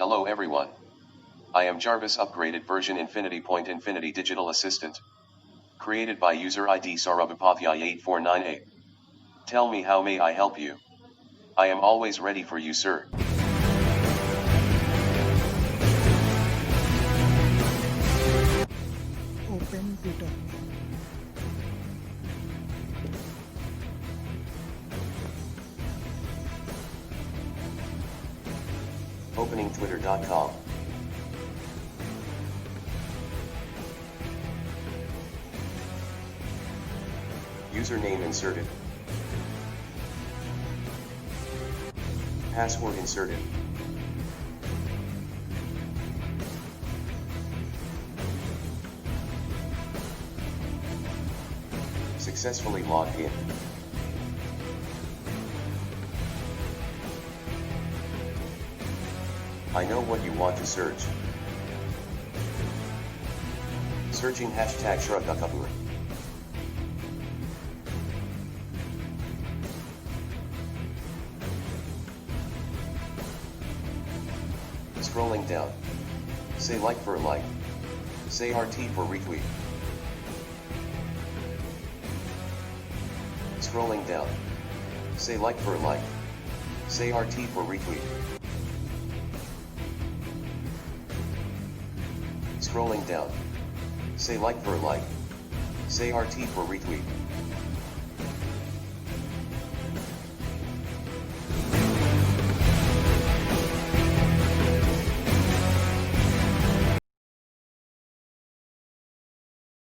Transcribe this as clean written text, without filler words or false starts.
Hello everyone. I am JarviS upgraded version Infinity Point Infinity Digital Assistant. Created by user ID Sarabhapathya8498. Tell me, how may I help you? I am always ready for you, sir. Open Twitter. Opening twitter.com. Username inserted. Password inserted. Successfully logged in. I know what you want to search. Searching hashtag Shraddhakapur. Scrolling down. Say like for like. Say RT for retweet. Scrolling down. Say like for like. Say RT for retweet. Scrolling down. Say like for like. Say RT for retweet.